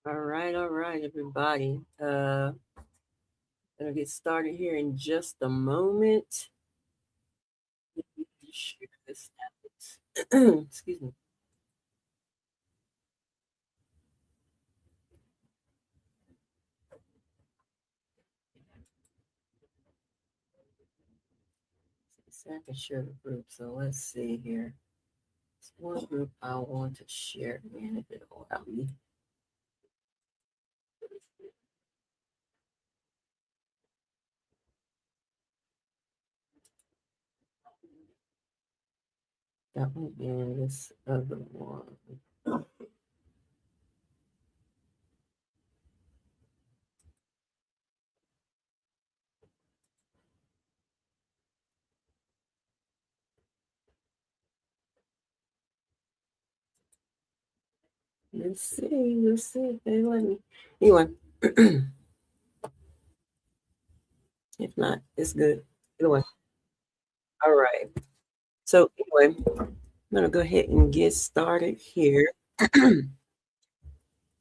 All right, everybody. Gonna get started here in just a moment. Let me share this tablet. Excuse me. So I can share the group. So let's see here. It's one group I want to share. Man, if it'll allow me. That one and this other one. Let's see. Let's see if they let me. Anyway, if not, it's good. Anyway, all right. So anyway, I'm gonna go ahead and get started here.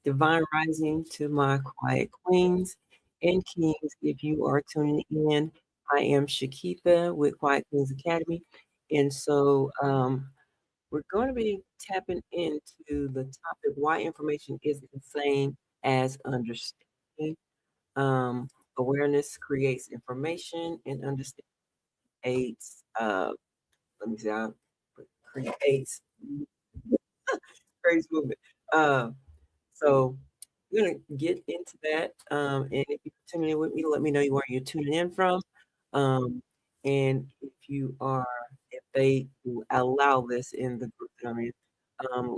Divine rising to my quiet queens and kings. If you are tuning in, I am Shakitha with Quiet Queens Academy. And so we're going to be tapping into the topic why information isn't the same as understanding. Um, Awareness creates information, and understanding creates, let me see, creates, creates movement. Uh, So we're gonna get into that. And if you're tuning in with me, let me know where you're tuning in from. Um, and if they will allow this in the group that I'm in,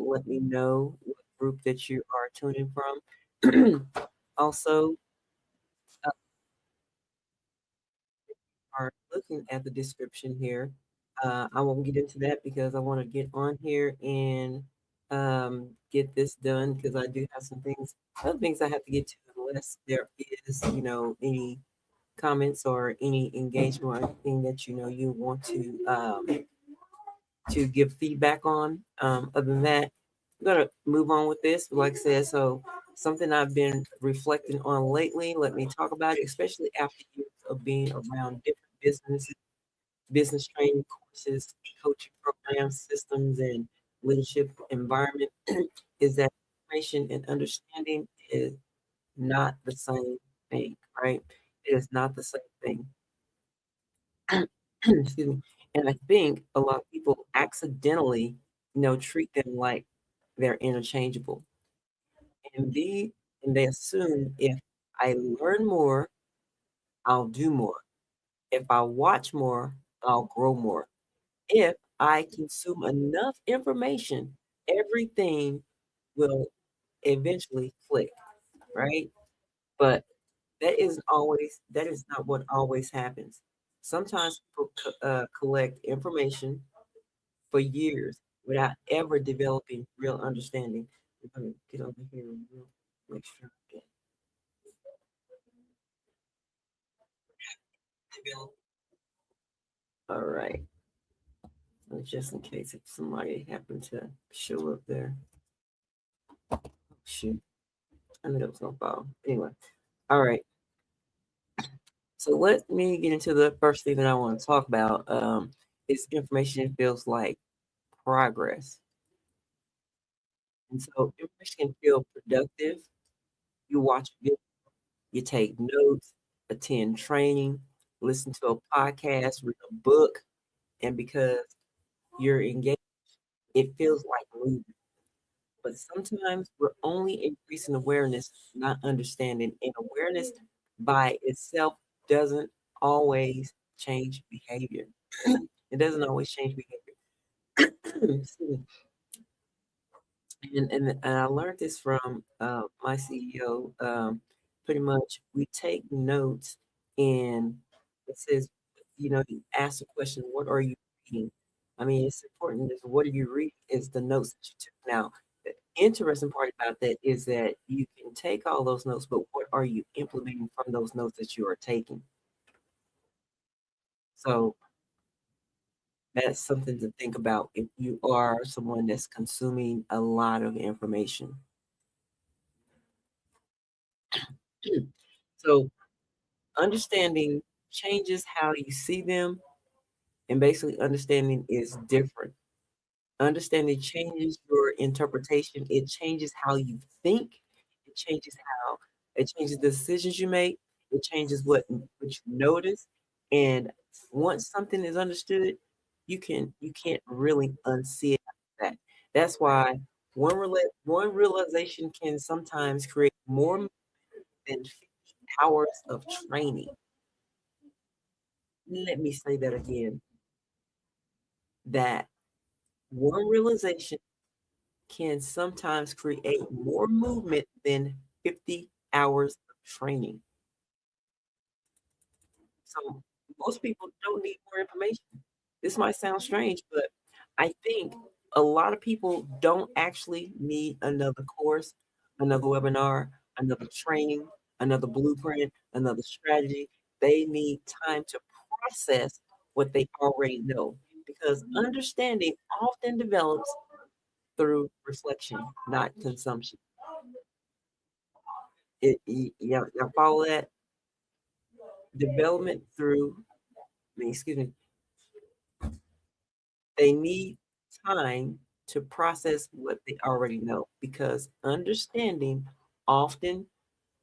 let me know what group that you are tuning from. Also, uh, are looking at the description here. I won't get into that because I want to get on here and get this done because I do have some things, other things I have to get to unless there is, any comments or any engagement or anything that you want to give feedback on. Other than that, I'm gonna move on with this. Like I said, so something I've been reflecting on lately. Let me talk about it, especially after years of being around different businesses, business training courses, coaching programs, systems, and leadership environment. Is that information and understanding is not the same thing, right? It is not the same thing. Excuse me. And I think a lot of people accidentally, treat them like they're interchangeable. And they assume if I learn more, I'll do more. If I watch more, I'll grow more. If I consume enough information, everything will eventually click, right? But that is not what always happens. Sometimes people collect information for years without ever developing real understanding. I'm gonna get over here and make sure I get develop. All right, just in case if somebody happened to show up there. Shoot, I knew that was gonna fall. Anyway, all right. So let me get into the first thing that I want to talk about. Is information feels like progress, and so information can feel productive. You watch a video, you take notes, attend training, listen to a podcast, read a book, and because you're engaged, it feels like movement. But sometimes we're only increasing awareness, not understanding. And awareness by itself doesn't always change behavior. It doesn't always change behavior. Excuse me. And I learned this from my CEO. Pretty much, we take notes, and it says, you ask the question, "What are you reading?" I mean, it's important. Is what are you reading? Is the notes that you took. Now, the interesting part about that is that you can take all those notes, but what are you implementing from those notes that you are taking? So that's something to think about if you are someone that's consuming a lot of information. So understanding changes how you see them, and basically understanding is different. Understanding changes your interpretation. It changes how you think. It changes how it changes the decisions you make. It changes what you notice. And once something is understood, you can't really unsee it like that. That's why one realization can sometimes create more than 50 hours of training. Let me say that again. That one realization can sometimes create more movement than 50 hours of training. So most people don't need more information. This might sound strange, but I think a lot of people don't actually need another course, another webinar, another training, another blueprint, another strategy. They need time to process what they already know because understanding often develops through reflection, not consumption. Y'all follow that? Development through, excuse me, they need time to process what they already know because understanding often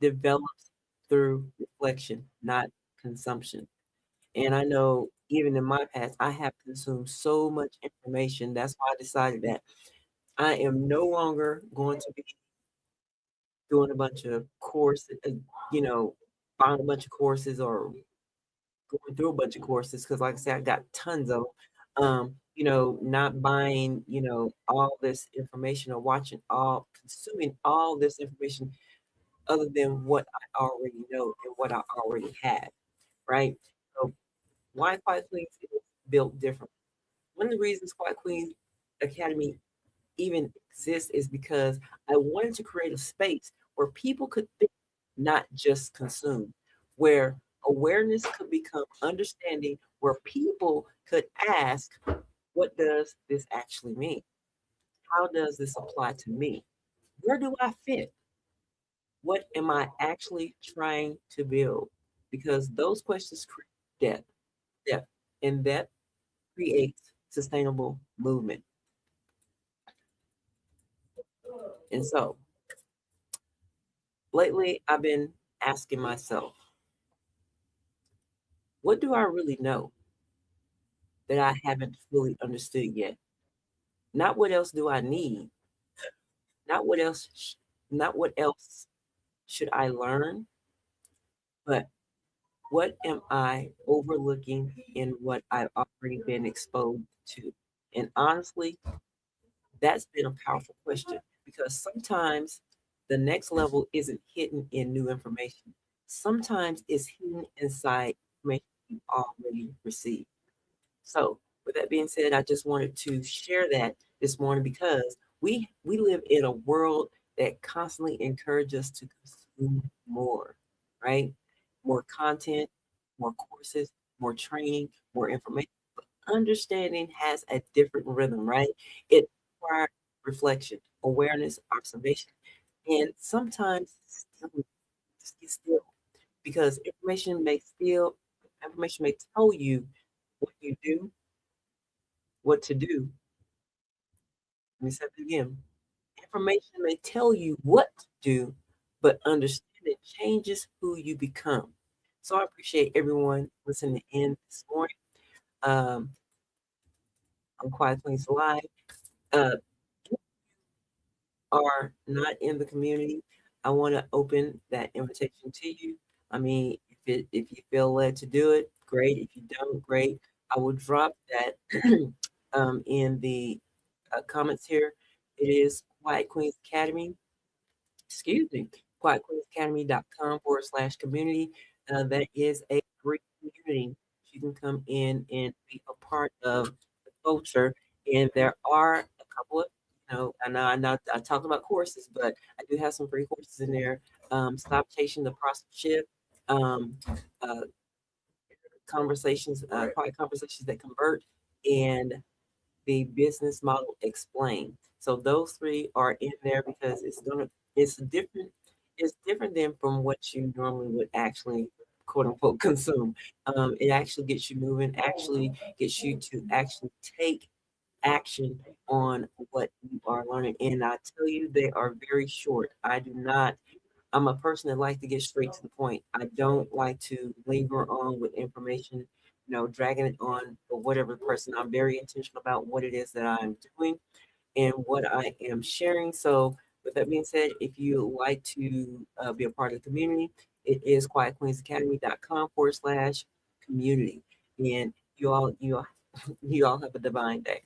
develops through reflection, not consumption. And I know even in my past, I have consumed so much information. That's why I decided that I am no longer going to be doing a bunch of courses, you know, buying a bunch of courses or going through a bunch of courses because, like I said, I got tons of them. Not buying, all this information or consuming all this information other than what I already know and what I already have, right? So why Quiet Queens is built different. One of the reasons Quiet Queens Academy even exists is because I wanted to create a space where people could think, not just consume, where awareness could become understanding, where people could ask, what does this actually mean? How does this apply to me? Where do I fit? What am I actually trying to build? Because those questions create depth, and that creates sustainable movement. And so lately, I've been asking myself, what do I really know that I haven't fully understood yet? Not what else do I need, not what else, not what else should I learn, but what am I overlooking in what I've already been exposed to? And honestly, that's been a powerful question because sometimes the next level isn't hidden in new information. Sometimes it's hidden inside information you already received. So, with that being said, I just wanted to share that this morning because we live in a world that constantly encourages us to consume more, right? More content, more courses, more training, more information. But understanding has a different rhythm, right? It requires reflection, awareness, observation, and sometimes just get still because information may tell you what you do, what to do. Let me say it again. Information may tell you what to do, but understand it changes who you become. So I appreciate everyone listening in this morning. Um, on Quiet Place Live. Uh, are not in the community, I want to open that invitation to you. I mean, if you feel led to do it, great. If you don't, great. I will drop that in the comments here. It is Quiet Queens Academy, excuse me, quietqueensacademy.com/community. That is a great community. You can come in and be a part of the culture. And there are a couple of, I talked about courses, but I do have some free courses in there. Stop Chasing the Prostitute, um, uh, quiet conversations that convert, and the business model explained. So those three are in there because it's different. is different than from what you normally would actually quote unquote consume. It actually gets you moving, actually gets you to actually take action on what you are learning. And I tell you, they are very short. I'm a person that likes to get straight to the point. I don't like to linger on with information, dragging it on for whatever person. I'm very intentional about what it is that I'm doing and what I am sharing. So, with that being said, if you like to be a part of the community, it is quietqueensacademy.com/community. And you all, you all have a divine day.